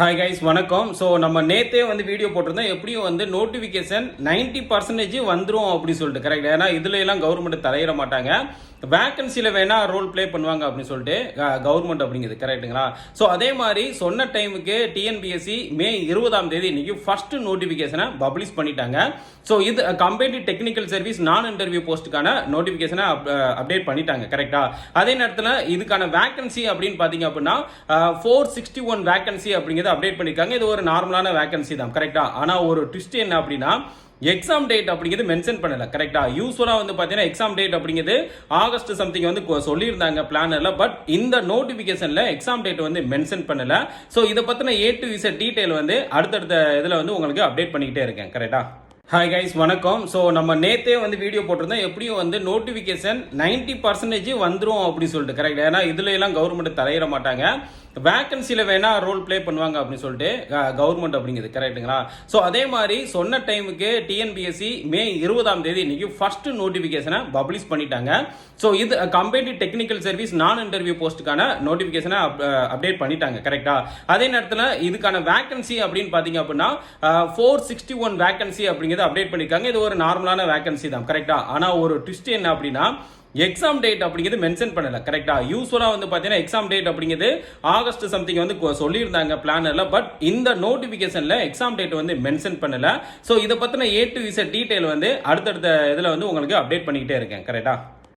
Hi guys வணக்கம். So நம்ம நேற்றே வீடியோ போட்டிருந்தோம். எப்படியும் நோட்டிஃபிகேஷன் 90% வந்துடும் அப்படி சொல்லிட்டு கரெக்ட். ஏன்னா இதுல எல்லாம் கவர்மெண்ட் தலையிட மாட்டாங்க. வேக்கன்சியில் வேணா ரோல் ப்ளே பண்ணுவாங்க அப்படின்னு சொல்லிட்டு கவர்மெண்ட் அப்படிங்கிறது கரெக்டுங்களா. ஸோ அதே மாதிரி சொன்ன டைமுக்கு டிஎன்பிஎஸ்சி மே 20ஆம் தேதி இன்னைக்கு ஃபர்ஸ்ட் நோட்டிஃபிகேஷனை பப்ளிஷ் பண்ணிட்டாங்க. ஸோ இது கம்பேரிட்டிவ் டெக்னிக்கல் சர்வீஸ் நான் இன்டர்வியூ போஸ்ட்டுக்கான நோட்டிஃபிகேஷனை அப்டேட் பண்ணிட்டாங்க கரெக்டா. அதே நேரத்தில் இதுக்கான வேக்கன்சி அப்படின்னு பார்த்தீங்க அப்படின்னா 461 வேக்கன்சி அப்படிங்கிறது அப்டேட் பண்ணியிருக்காங்க. இது ஒரு நார்மலான வேக்கன்சி தான் கரெக்டா. ஆனால் ஒரு ட்விஸ்ட் என்ன அப்படின்னா எக்ஸாம் டேட் அப்படிங்கிறது மென்ஷன் பண்ணல கரெக்டா. யூஸ்வலா பாத்தீங்கன்னா எக்ஸாம் டேட் அப்படிங்கிறது ஆகஸ்ட் சம்திங் சொல்லியிருந்தாங்க பிளானர்ல. பட் இந்த நோட்டிபிகேஷன்ல எக்ஸாம் டேட் மென்ஷன் பண்ணல. சோ இதை பத்தின A to Z டீடைல் அடுத்தடுத்த இதுல உங்களுக்கு அப்டேட் பண்ணிக்கிட்டே இருக்கேன் கரெக்டா. ஹாய் கைஸ் வணக்கம். ஸோ நம்ம நேற்றே வீடியோ போட்டிருந்தோம். எப்படியும் நோட்டிஃபிகேஷன் 90% வந்துடும் அப்படின்னு சொல்லிட்டு கரெக்ட். ஏன்னா இதுல எல்லாம் கவர்மெண்ட் தலையிட மாட்டாங்க. வேக்கன்சியில் வேணா ரோல் ப்ளே பண்ணுவாங்க அப்படின்னு சொல்லிட்டு கவர்மெண்ட் அப்படிங்கிறது கரெக்டுங்களா. ஸோ அதே மாதிரி சொன்ன டைமுக்கு டிஎன்பிஎஸ்சி மே 20ஆம் தேதி இன்னைக்கு ஃபர்ஸ்ட் நோட்டிஃபிகேஷனை பப்ளிஷ் பண்ணிட்டாங்க. ஸோ இது கம்பேரிட்டிவ் டெக்னிக்கல் சர்வீஸ் நான் இன்டர்வியூ போஸ்ட்டுக்கான நோட்டிஃபிகேஷனை அப்டேட் பண்ணிட்டாங்க கரெக்டா. அதே நேரத்தில் இதுக்கான வேக்கன்சி அப்படின்னு பார்த்தீங்க அப்படின்னா 461 வேக்கன்சி அப்படிங்கிறது அப்டேட் பண்ணியிருக்காங்க. இது ஒரு நார்மலான வேக்கன்சி தான் கரெக்டா. ஆனால் ஒரு ட்விஸ்ட் என்ன அப்படின்னா எக்ஸாம் டேட் அப்படிங்கிறது மென்ஷன் பண்ணல கரெக்டா. யூஸ்வலா பாத்தீங்கன்னா எக்ஸாம் டேட் அப்படிங்கிறது ஆகஸ்ட் சம்திங் சொல்லியிருந்தாங்க பிளானர்ல. பட் இந்த நோட்டிபிகேஷன்ல எக்ஸாம் டேட் மென்ஷன் பண்ணல. சோ இதை பத்தின A to Z டீடைல் அடுத்தடுத்த இதுல உங்களுக்கு அப்டேட் பண்ணிக்கிட்டே இருக்கேன் கரெக்டா.